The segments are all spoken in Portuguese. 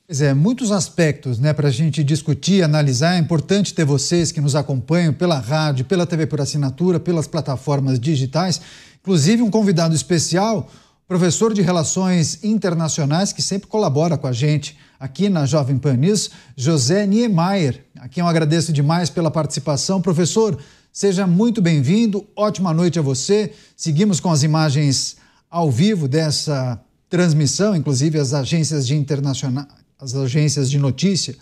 Pois é, muitos aspectos, né, para a gente discutir, analisar. É importante ter vocês que nos acompanham pela rádio, pela TV por assinatura, pelas plataformas digitais. Inclusive, um convidado especial, professor de Relações Internacionais, que sempre colabora com a gente aqui na Jovem Pan News, José Niemeyer, a quem eu agradeço demais pela participação. Professor, seja muito bem-vindo, ótima noite a você. Seguimos com as imagens ao vivo dessa transmissão, inclusive as agências de notícia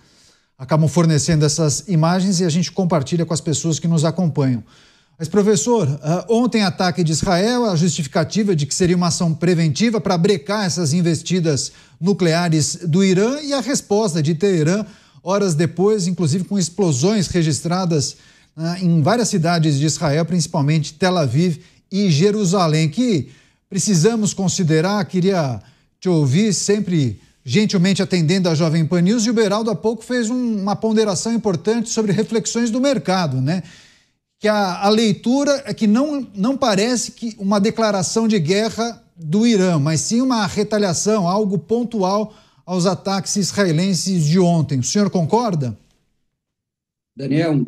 acabam fornecendo essas imagens e a gente compartilha com as pessoas que nos acompanham. Mas, professor, ontem ataque de Israel, a justificativa de que seria uma ação preventiva para brecar essas investidas nucleares do Irã e a resposta de Teherã, horas depois, inclusive com explosões registradas em várias cidades de Israel, principalmente Tel Aviv e Jerusalém, que precisamos considerar. Queria te ouvir, sempre gentilmente atendendo a Jovem Pan News, e o Beraldo há pouco fez uma ponderação importante sobre reflexões do mercado, né? Que a leitura é que não parece que uma declaração de guerra do Irã, mas sim uma retaliação, algo pontual aos ataques israelenses de ontem. O senhor concorda? Daniel,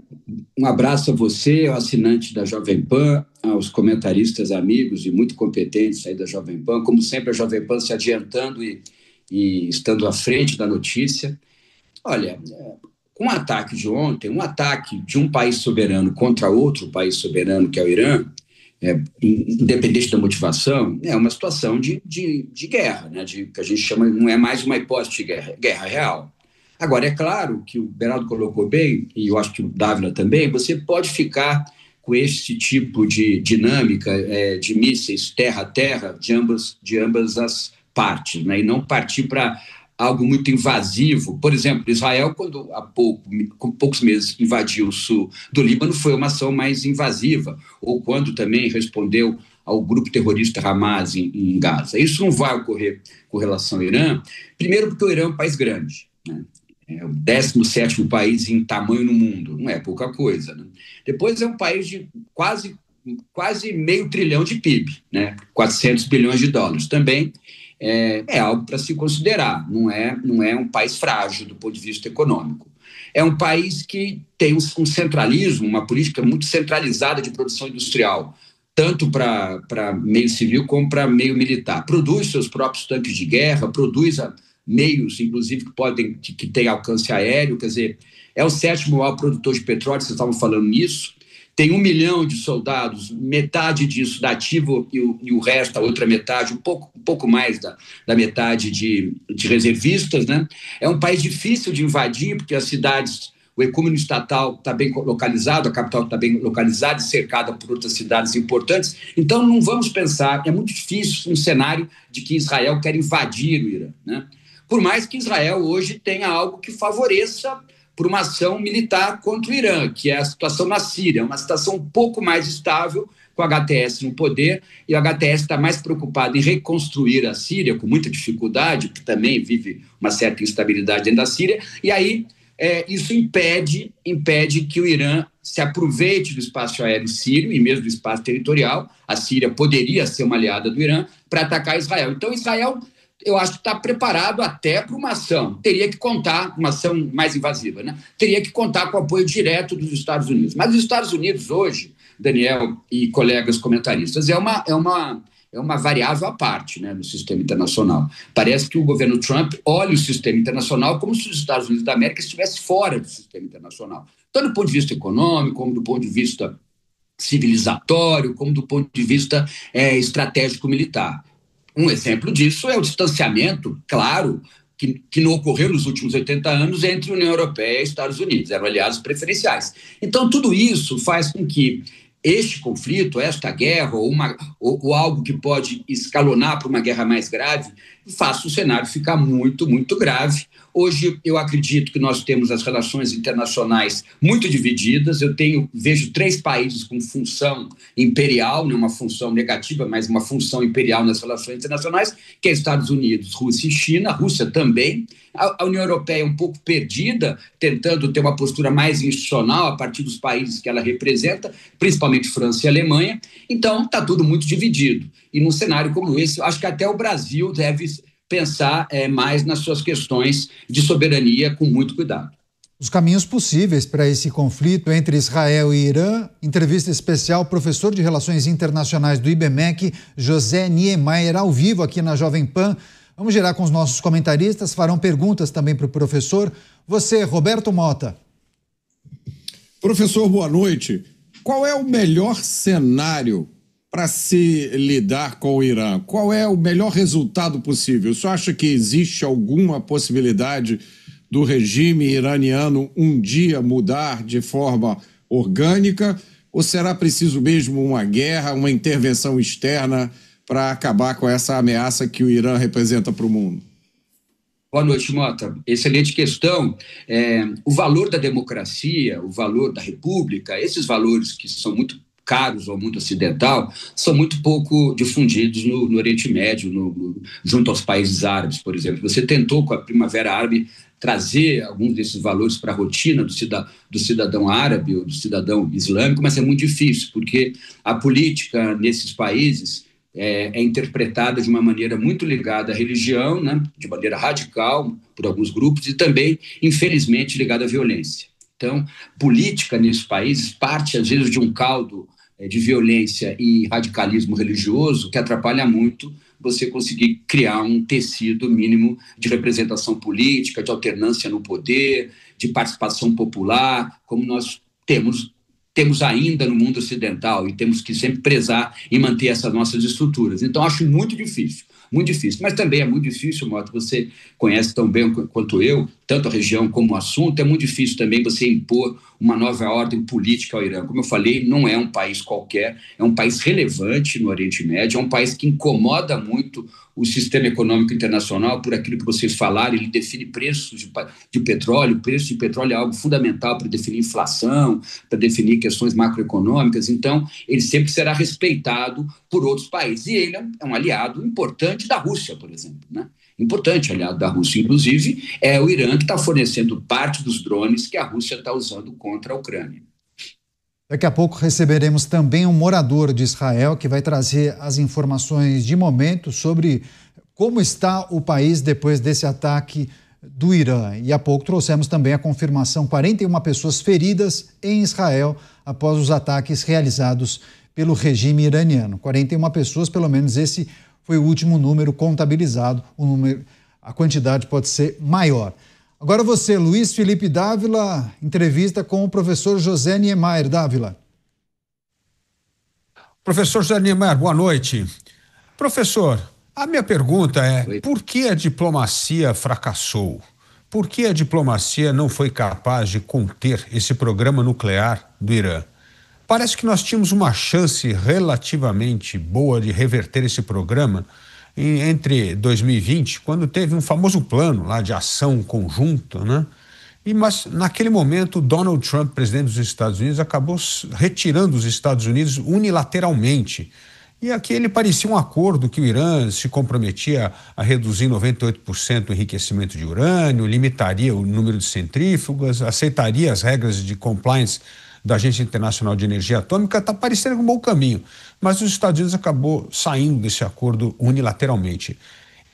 um abraço a você, ao assinante da Jovem Pan, aos comentaristas amigos e muito competentes aí da Jovem Pan. Como sempre, a Jovem Pan se adiantando e estando à frente da notícia. Olha, com o ataque de ontem, um ataque de um país soberano contra outro país soberano, que é o Irã, independente da motivação, é uma situação de guerra, né? Que a gente chama, não é mais uma hipótese de guerra real. Agora, é claro que o Beraldo colocou bem, e eu acho que o Dávila também, você pode ficar com esse tipo de dinâmica de mísseis terra-terra de ambas as partes, né? E não partir para algo muito invasivo. Por exemplo, Israel, quando com poucos meses invadiu o sul do Líbano, foi uma ação mais invasiva, ou quando também respondeu ao grupo terrorista Hamas em Gaza. Isso não vai ocorrer com relação ao Irã, primeiro porque o Irã é um país grande, né? É o 17º país em tamanho no mundo, não é pouca coisa, né? Depois é um país de quase meio trilhão de PIB, né? 400 bilhões de dólares. Também é algo para se considerar, não é um país frágil do ponto de vista econômico. É um país que tem um centralismo, uma política muito centralizada de produção industrial, tanto para meio civil como para meio militar. Produz seus próprios tanques de guerra, produz meios, inclusive, que têm alcance aéreo, quer dizer, é o 7º maior produtor de petróleo, vocês estavam falando nisso, tem 1 milhão de soldados, metade disso da ativo e o resto, a outra metade, um pouco mais da metade de reservistas, né? É um país difícil de invadir, porque as cidades, o ecônomo estatal está bem localizado, a capital está bem localizada e cercada por outras cidades importantes. Então, não vamos pensar, é muito difícil um cenário de que Israel quer invadir o Irã, né? Por mais que Israel hoje tenha algo que favoreça por uma ação militar contra o Irã, que é a situação na Síria, uma situação um pouco mais estável, com o HTS no poder, e o HTS está mais preocupado em reconstruir a Síria, com muita dificuldade, porque também vive uma certa instabilidade dentro da Síria, e aí isso impede que o Irã se aproveite do espaço aéreo sírio e mesmo do espaço territorial. A Síria poderia ser uma aliada do Irã para atacar Israel. Então, Israel, eu acho que está preparado até para uma ação. Teria que contar, uma ação mais invasiva, né? Teria que contar com o apoio direto dos Estados Unidos. Mas os Estados Unidos hoje, Daniel e colegas comentaristas, é uma variável à parte, né, no sistema internacional. Parece que o governo Trump olha o sistema internacional como se os Estados Unidos da América estivessem fora do sistema internacional. Tanto do ponto de vista econômico, como do ponto de vista civilizatório, como do ponto de vista estratégico-militar. Um exemplo disso é o distanciamento, claro, que não ocorreu nos últimos 80 anos entre a União Europeia e Estados Unidos, eram aliados preferenciais. Então, tudo isso faz com que este conflito, esta guerra, ou algo que pode escalonar para uma guerra mais grave, faça o cenário ficar muito, muito grave. Hoje, eu acredito que nós temos as relações internacionais muito divididas. Vejo 3 países com função imperial, não uma função negativa, mas uma função imperial nas relações internacionais, que é Estados Unidos, Rússia e China. A Rússia também. A União Europeia é um pouco perdida, tentando ter uma postura mais institucional a partir dos países que ela representa, principalmente França e Alemanha. Então, está tudo muito dividido. E num cenário como esse, eu acho que até o Brasil deve pensar mais nas suas questões de soberania com muito cuidado. Os caminhos possíveis para esse conflito entre Israel e Irã. Entrevista especial, professor de Relações Internacionais do IBMEC, José Niemeyer, ao vivo aqui na Jovem Pan. Vamos girar com os nossos comentaristas, farão perguntas também para o professor. Você, Roberto Mota. Professor, boa noite. Qual é o melhor cenário para se lidar com o Irã? Qual é o melhor resultado possível? O senhor acha que existe alguma possibilidade do regime iraniano um dia mudar de forma orgânica? Ou será preciso mesmo uma guerra, uma intervenção externa para acabar com essa ameaça que o Irã representa para o mundo? Boa noite, Mota. Excelente questão. O valor da democracia, o valor da república, esses valores que são muito caros ao mundo ocidental, são muito pouco difundidos no Oriente Médio, junto aos países árabes, por exemplo. Você tentou, com a Primavera Árabe, trazer alguns desses valores para a rotina do cidadão árabe ou do cidadão islâmico, mas é muito difícil, porque a política nesses países é interpretada de uma maneira muito ligada à religião, né, de maneira radical por alguns grupos, e também, infelizmente, ligada à violência. Então, política nesses países parte, às vezes, de um caldo de violência e radicalismo religioso que atrapalha muito você conseguir criar um tecido mínimo de representação política, de alternância no poder, de participação popular, como nós temos ainda no mundo ocidental, e temos que sempre prezar e manter essas nossas estruturas. Então, acho muito difícil. Mas também é muito difícil, Mota, você conhece tão bem quanto eu, tanto a região como o assunto, é muito difícil também você impor uma nova ordem política ao Irã. Como eu falei, não é um país qualquer, é um país relevante no Oriente Médio, é um país que incomoda muito o sistema econômico internacional por aquilo que vocês falaram. Ele define preços de petróleo. O preço de petróleo é algo fundamental para definir inflação, para definir questões macroeconômicas. Então, ele sempre será respeitado por outros países. E ele é um aliado importante da Rússia, por exemplo, né? Importante aliado da Rússia. Inclusive, é o Irã que está fornecendo parte dos drones que a Rússia está usando contra a Ucrânia. Daqui a pouco receberemos também um morador de Israel que vai trazer as informações de momento sobre como está o país depois desse ataque do Irã. E há pouco trouxemos também a confirmação: 41 pessoas feridas em Israel após os ataques realizados pelo regime iraniano. 41 pessoas, pelo menos esse foi o último número contabilizado. A quantidade pode ser maior. Agora você, Luiz Felipe Dávila, entrevista com o professor José Niemeyer. Dávila. Professor José Niemeyer, boa noite. Professor, a minha pergunta é: por que a diplomacia fracassou? Por que a diplomacia não foi capaz de conter esse programa nuclear do Irã? Parece que nós tínhamos uma chance relativamente boa de reverter esse programa entre 2020, quando teve um famoso plano lá de ação conjunta, né? Mas naquele momento, Donald Trump, presidente dos Estados Unidos, acabou retirando os Estados Unidos unilateralmente. E aqui ele parecia um acordo que o Irã se comprometia a reduzir 98% o enriquecimento de urânio, limitaria o número de centrífugas, aceitaria as regras de compliance da Agência Internacional de Energia Atômica. Está parecendo um bom caminho, mas os Estados Unidos acabou saindo desse acordo unilateralmente.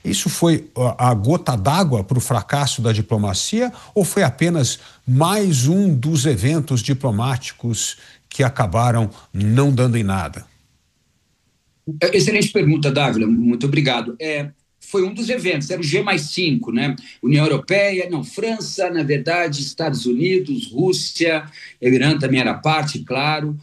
Isso foi a gota d'água para o fracasso da diplomacia, ou foi apenas mais um dos eventos diplomáticos que acabaram não dando em nada? Excelente pergunta, Dávila, muito obrigado. Foi um dos eventos, era o G+5, né? União Europeia, França, na verdade, Estados Unidos, Rússia, o Irã também era parte, claro.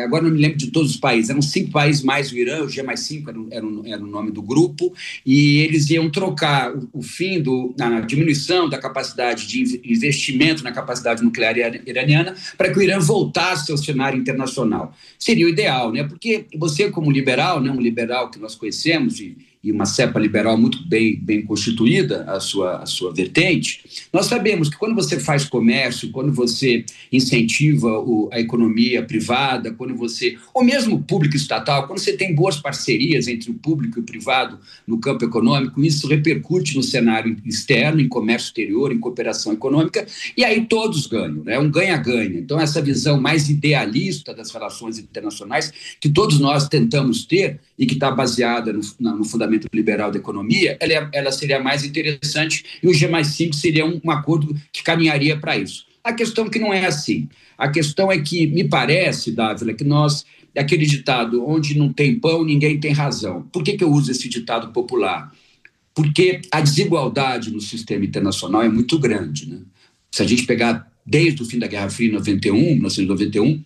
Agora não me lembro de todos os países, eram 5 países mais o Irã, o G+5 era o nome do grupo, e eles iam trocar o fim a diminuição da capacidade de investimento na capacidade nuclear iraniana para que o Irã voltasse ao cenário internacional. Seria o ideal, né? Porque você, como liberal, né, um liberal que nós conhecemos, e uma cepa liberal muito bem constituída, a sua vertente, nós sabemos que quando você faz comércio, quando você incentiva a economia privada, quando você, ou mesmo o público estatal, quando você tem boas parcerias entre o público e o privado no campo econômico, isso repercute no cenário externo, em comércio exterior, em cooperação econômica, e aí todos ganham, né? É um ganha-ganha. Então, essa visão mais idealista das relações internacionais, que todos nós tentamos ter e que está baseada no fundamento fundamento liberal da economia, ela seria mais interessante e o G+5 seria um acordo que caminharia para isso. A questão é que não é assim. A questão é que, me parece, Dávila, que aquele ditado, onde não tem pão, ninguém tem razão. Por que eu uso esse ditado popular? Porque a desigualdade no sistema internacional é muito grande, né? Se a gente pegar desde o fim da Guerra Fria, em 1991,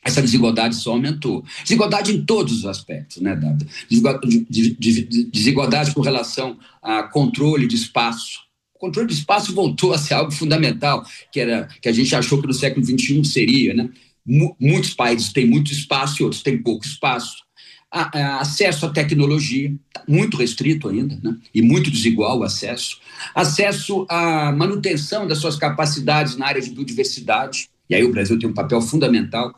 essa desigualdade só aumentou. Desigualdade em todos os aspectos, né, Dada? Desigualdade com relação a controle de espaço. O controle de espaço voltou a ser algo fundamental, que a gente achou que no século XXI seria, né? Muitos países têm muito espaço e outros têm pouco espaço. Acesso à tecnologia, muito restrito ainda, né? E muito desigual o acesso. Acesso à manutenção das suas capacidades na área de biodiversidade, e aí o Brasil tem um papel fundamental.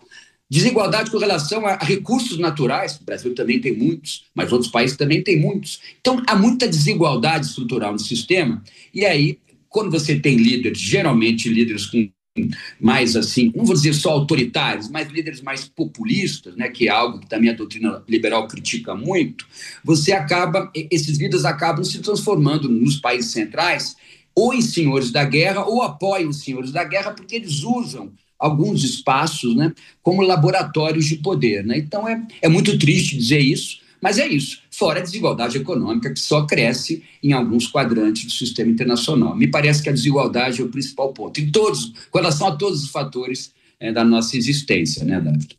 Desigualdade com relação a recursos naturais, o Brasil também tem muitos, mas outros países também têm muitos. Então, há muita desigualdade estrutural no sistema, e aí, quando você tem líderes, geralmente líderes com mais assim, não vou dizer só autoritários, mas líderes mais populistas, né, que é algo que também a doutrina liberal critica muito, esses líderes acabam se transformando nos países centrais ou em senhores da guerra ou apoiam os senhores da guerra porque eles usam alguns espaços, né, como laboratórios de poder, né? Então é muito triste dizer isso, mas é isso, fora a desigualdade econômica que só cresce em alguns quadrantes do sistema internacional. Me parece que a desigualdade é o principal ponto, com relação a todos os fatores da nossa existência, né, David?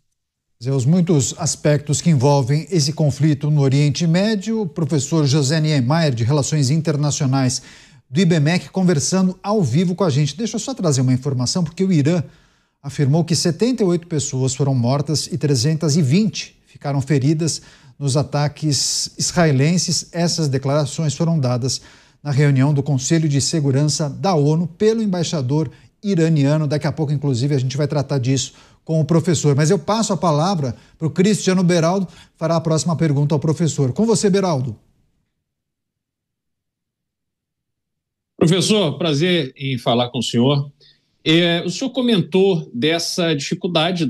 Os muitos aspectos que envolvem esse conflito no Oriente Médio, o professor José Niemeyer, de Relações Internacionais do IBMEC, conversando ao vivo com a gente. Deixa eu só trazer uma informação, porque o Irã afirmou que 78 pessoas foram mortas e 320 ficaram feridas nos ataques israelenses. Essas declarações foram dadas na reunião do Conselho de Segurança da ONU pelo embaixador iraniano. Daqui a pouco, inclusive, a gente vai tratar disso com o professor. Mas eu passo a palavra para o Cristiano Beraldo, fará a próxima pergunta ao professor. Com você, Beraldo. Professor, prazer em falar com o senhor. O senhor comentou dessa dificuldade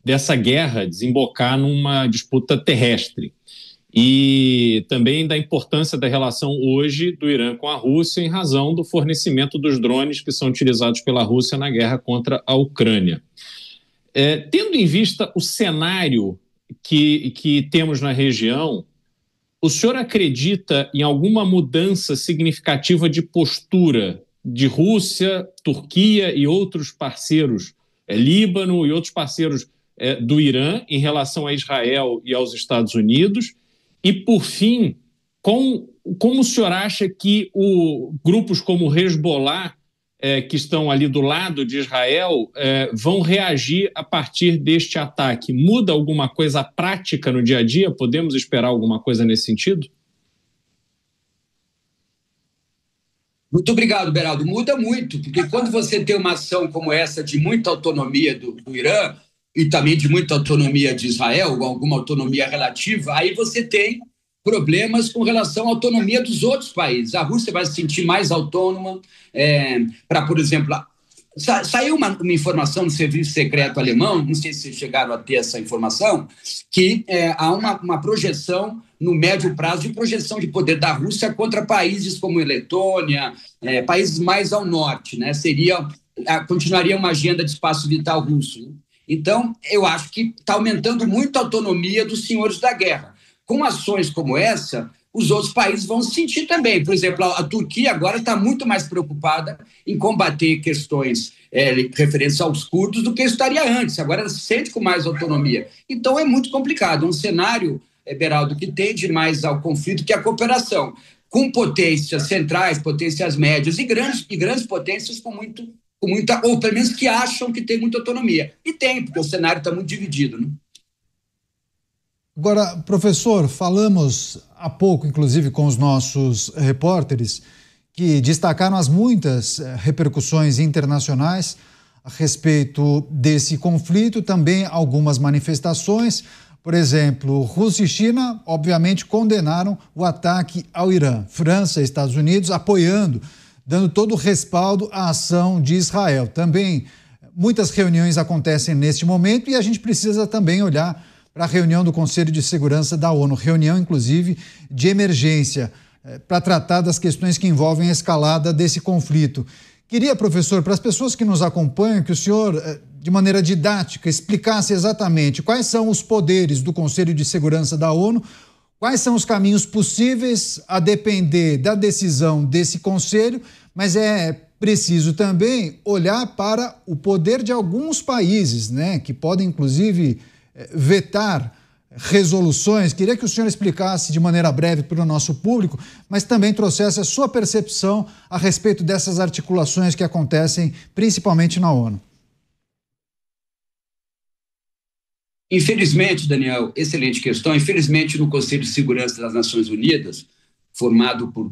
dessa guerra desembocar numa disputa terrestre e também da importância da relação hoje do Irã com a Rússia em razão do fornecimento dos drones que são utilizados pela Rússia na guerra contra a Ucrânia. Tendo em vista o cenário que temos na região, o senhor acredita em alguma mudança significativa de postura de Rússia, Turquia e outros parceiros, Líbano e outros parceiros do Irã em relação a Israel e aos Estados Unidos? E, por fim, como o senhor acha que grupos como o Hezbollah, que estão ali do lado de Israel, vão reagir a partir deste ataque? Muda alguma coisa prática no dia a dia? Podemos esperar alguma coisa nesse sentido? Muito obrigado, Beraldo. Muda muito, porque quando você tem uma ação como essa de muita autonomia do Irã e também de muita autonomia de Israel, alguma autonomia relativa, aí você tem problemas com relação à autonomia dos outros países. A Rússia vai se sentir mais autônoma para, por exemplo, saiu uma informação do serviço secreto alemão, não sei se vocês chegaram a ter essa informação, que há uma projeção no médio prazo de projeção de poder da Rússia contra países como Letônia, países mais ao norte, né? Continuaria uma agenda de espaço vital russo, né? Então, eu acho que está aumentando muito a autonomia dos senhores da guerra. Com ações como essa, os outros países vão se sentir também. Por exemplo, a Turquia agora está muito mais preocupada em combater questões referentes aos curdos do que estaria antes. Agora ela se sente com mais autonomia. Então, é muito complicado. Um cenário, Beraldo, que tende mais ao conflito que à cooperação, com potências centrais, potências médias e grandes potências com muita, ou pelo menos que acham que tem muita autonomia. E tem, porque o cenário está muito dividido, né? Agora, professor, falamos há pouco, inclusive, com os nossos repórteres, que destacaram as muitas repercussões internacionais a respeito desse conflito, também algumas manifestações. Por exemplo, Rússia e China, obviamente, condenaram o ataque ao Irã. França e Estados Unidos apoiando, dando todo o respaldo à ação de Israel. Também muitas reuniões acontecem neste momento e a gente precisa também olhar para a reunião do Conselho de Segurança da ONU, reunião, inclusive, de emergência, para tratar das questões que envolvem a escalada desse conflito. Queria, professor, para as pessoas que nos acompanham, que o senhor, de maneira didática, explicasse exatamente quais são os poderes do Conselho de Segurança da ONU, quais são os caminhos possíveis a depender da decisão desse conselho, mas é preciso também olhar para o poder de alguns países, né, que podem, inclusive, vetar resoluções. Queria que o senhor explicasse de maneira breve para o nosso público, mas também trouxesse a sua percepção a respeito dessas articulações que acontecem principalmente na ONU. Infelizmente, Daniel, excelente questão. Infelizmente, no Conselho de Segurança das Nações Unidas, formado por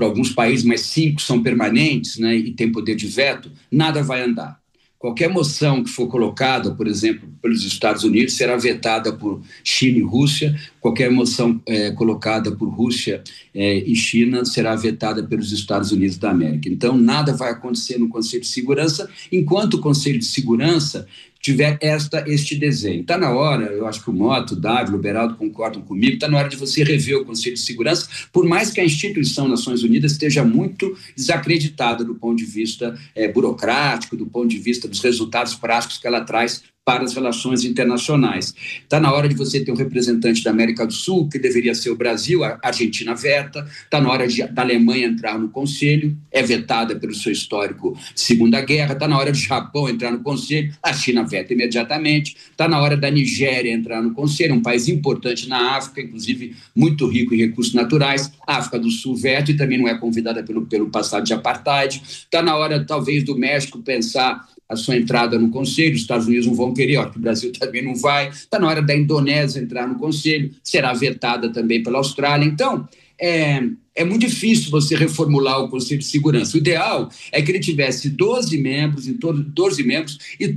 alguns países, mas 5 são permanentes, né, e tem poder de veto, nada vai andar. Qualquer moção que for colocada, por exemplo, pelos Estados Unidos, será vetada por China e Rússia. Qualquer moção colocada por Rússia e China será vetada pelos Estados Unidos da América. Então, nada vai acontecer no Conselho de Segurança enquanto o Conselho de Segurança tiver este desenho. Está na hora, eu acho que o Mota, o Dávila, o Beraldo concordam comigo, está na hora de você rever o Conselho de Segurança, por mais que a instituição Nações Unidas esteja muito desacreditada do ponto de vista burocrático, do ponto de vista dos resultados práticos que ela traz para as relações internacionais. Está na hora de você ter um representante da América do Sul, que deveria ser o Brasil, a Argentina veta. Está na hora da Alemanha entrar no Conselho, é vetada pelo seu histórico de Segunda Guerra. Está na hora do Japão entrar no Conselho, a China veta imediatamente. Está na hora da Nigéria entrar no Conselho, um país importante na África, inclusive muito rico em recursos naturais. A África do Sul veta e também não é convidada pelo passado de apartheid. Está na hora, talvez, do México pensar a sua entrada no Conselho. Os Estados Unidos não vão querer, ó, que o Brasil também não vai. Está na hora da Indonésia entrar no Conselho, será vetada também pela Austrália. Então, é muito difícil você reformular o Conselho de Segurança. O ideal é que ele tivesse 12 membros, e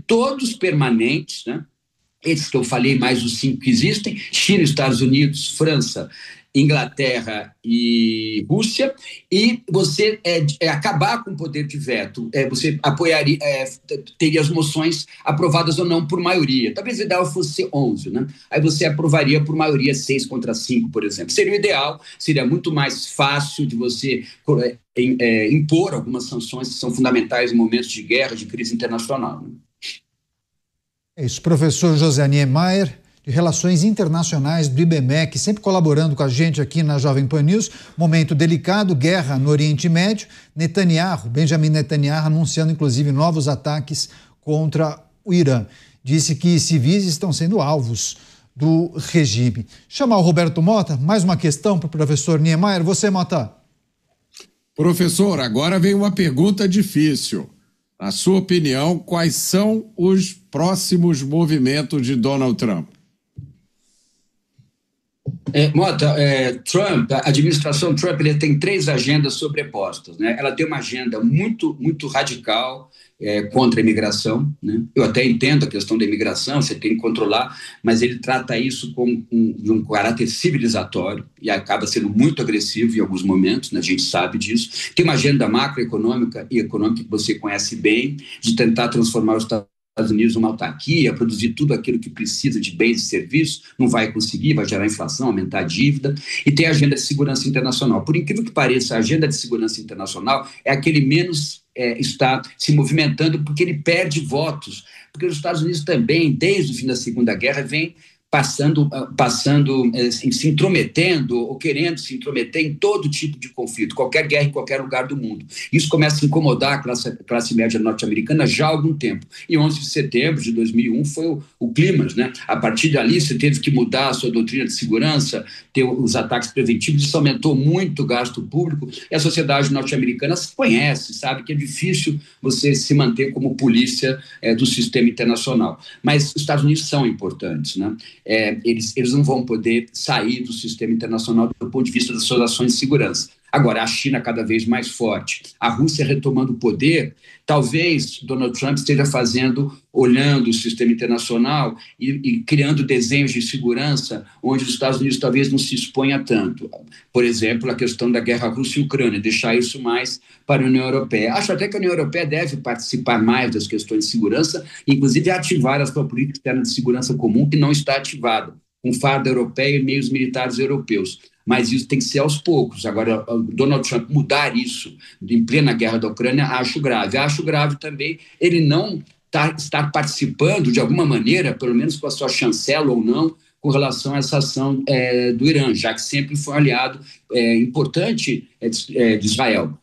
todos permanentes, né? Esses que eu falei, mais os 5 que existem: China, Estados Unidos, França, Inglaterra e Rússia, e você acabar com o poder de veto, você apoiaria, teria as moções aprovadas ou não por maioria. Talvez o ideal fosse 11, né? Aí você aprovaria por maioria 6 contra 5, por exemplo. Seria o ideal, seria muito mais fácil de você impor algumas sanções que são fundamentais em momentos de guerra, de crise internacional, né? É isso, professor José Niemeyer, de Relações Internacionais do IBMEC, sempre colaborando com a gente aqui na Jovem Pan News. Momento delicado, guerra no Oriente Médio. Benjamin Netanyahu, anunciando inclusive novos ataques contra o Irã. Disse que civis estão sendo alvos do regime. Chamar o Roberto Mota, mais uma questão para o professor Niemeyer. Você, Mota. Professor, agora vem uma pergunta difícil. Na sua opinião, quais são os próximos movimentos de Donald Trump? Mota, Trump, a administração Trump, ele tem 3 agendas sobrepostas, né? Ela tem uma agenda muito, muito radical contra a imigração, né? Eu até entendo a questão da imigração, você tem que controlar, mas ele trata isso de um caráter civilizatório e acaba sendo muito agressivo em alguns momentos, né? A gente sabe disso. Tem uma agenda macroeconômica e econômica que você conhece bem, de tentar transformar os Estados Unidos uma autarquia, produzir tudo aquilo que precisa de bens e serviços, não vai conseguir, vai gerar inflação, aumentar a dívida. E tem a agenda de segurança internacional. Por incrível que pareça, a agenda de segurança internacional é a que ele menos está se movimentando, porque ele perde votos. Porque os Estados Unidos também, desde o fim da Segunda Guerra, vem se intrometendo ou querendo se intrometer em todo tipo de conflito, qualquer guerra em qualquer lugar do mundo. Isso começa a incomodar a classe média norte-americana já há algum tempo. E 11 de setembro de 2001 foi o clímax, né? A partir dali, você teve que mudar a sua doutrina de segurança, ter os ataques preventivos, isso aumentou muito o gasto público, e a sociedade norte-americana se conhece, sabe que é difícil você se manter como polícia do sistema internacional. Mas os Estados Unidos são importantes, né? Eles não vão poder sair do sistema internacional do ponto de vista das suas ações de segurança. Agora, a China cada vez mais forte, a Rússia retomando o poder, talvez Donald Trump esteja olhando o sistema internacional e criando desenhos de segurança onde os Estados Unidos talvez não se exponha tanto. Por exemplo, a questão da guerra Rússia e Ucrânia, deixar isso mais para a União Europeia. Acho até que a União Europeia deve participar mais das questões de segurança, inclusive ativar a sua política externa de segurança comum, que não está ativada. com farda europeia e meios militares europeus. Mas isso tem que ser aos poucos. Agora, Donald Trump mudar isso em plena guerra da Ucrânia, acho grave. Acho grave também ele não estar participando, de alguma maneira, pelo menos com a sua chancela ou não, com relação a essa ação do Irã, já que sempre foi um aliado importante de Israel.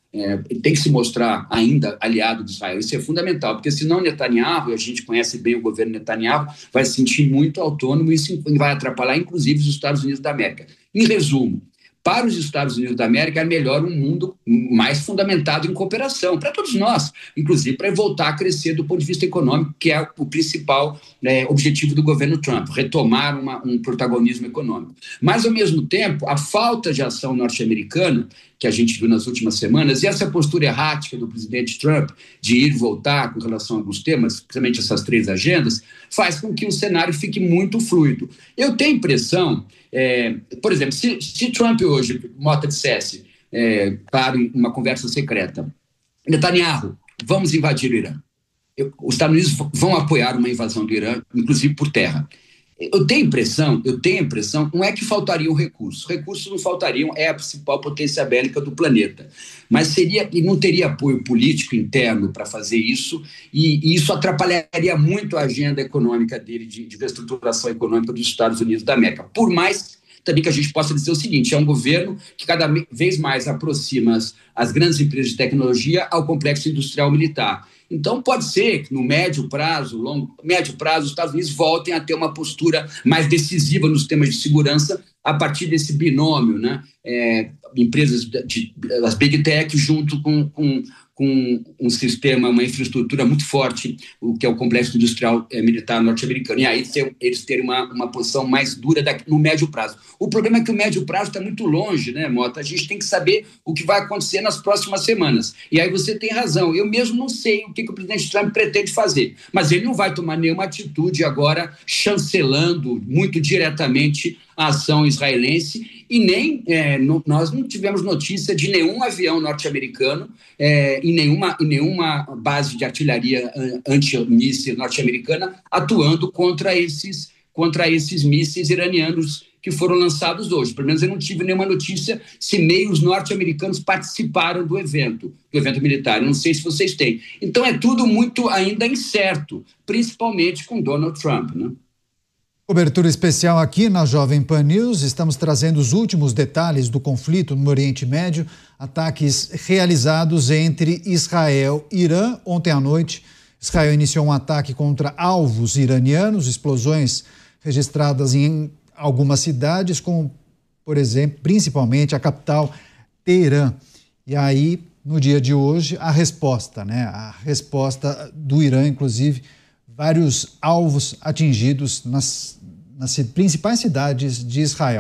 Tem que se mostrar ainda aliado de Israel. Isso é fundamental, porque senão Netanyahu, e a gente conhece bem o governo Netanyahu, vai se sentir muito autônomo e isso vai atrapalhar, inclusive, os Estados Unidos da América. Em resumo, para os Estados Unidos da América é melhor um mundo mais fundamentado em cooperação, para todos nós, inclusive para voltar a crescer do ponto de vista econômico, que é o principal objetivo do governo Trump, retomar um protagonismo econômico. Mas, ao mesmo tempo, a falta de ação norte-americana, que a gente viu nas últimas semanas, e essa postura errática do presidente Trump de ir e voltar com relação a alguns temas, principalmente essas 3 agendas, faz com que o cenário fique muito fluido. Eu tenho a impressão, por exemplo, se Trump hoje, Mota dissesse, claro, em uma conversa secreta, Netanyahu, vamos invadir o Irã. Os Estados Unidos vão apoiar uma invasão do Irã, inclusive por terra. Eu tenho a impressão, não é que faltariam recursos não faltariam, é a principal potência bélica do planeta, mas não teria apoio político interno para fazer isso, e isso atrapalharia muito a agenda econômica dele, de reestruturação econômica dos Estados Unidos da América, por mais também que a gente possa dizer o seguinte, é um governo que cada vez mais aproxima as grandes empresas de tecnologia ao complexo industrial militar. Então, pode ser que no médio prazo, os Estados Unidos voltem a ter uma postura mais decisiva nos temas de segurança a partir desse binômio, né? Empresas das Big Tech junto com um sistema, uma infraestrutura muito forte, o que é o complexo industrial militar norte-americano. E aí eles terem uma posição mais dura no médio prazo. O problema é que o médio prazo está muito longe, né, Mota? A gente tem que saber o que vai acontecer nas próximas semanas. E aí você tem razão. Eu mesmo não sei o que o presidente Trump pretende fazer, mas ele não vai tomar nenhuma atitude agora chancelando muito diretamente a ação israelense e nem nós não tivemos notícia de nenhum avião norte-americano em nenhuma base de artilharia antimíssil norte-americana atuando contra esses mísseis iranianos que foram lançados hoje. Pelo menos eu não tive nenhuma notícia se meios norte-americanos participaram do evento militar. Eu não sei se vocês têm. Então é tudo muito ainda incerto, principalmente com Donald Trump, né? Cobertura especial aqui na Jovem Pan News. Estamos trazendo os últimos detalhes do conflito no Oriente Médio. Ataques realizados entre Israel e Irã. Ontem à noite, Israel iniciou um ataque contra alvos iranianos, explosões registradas em algumas cidades, como, por exemplo, principalmente a capital Teherã. E aí, no dia de hoje, a resposta, né? A resposta do Irã, inclusive, vários alvos atingidos nas principais cidades de Israel.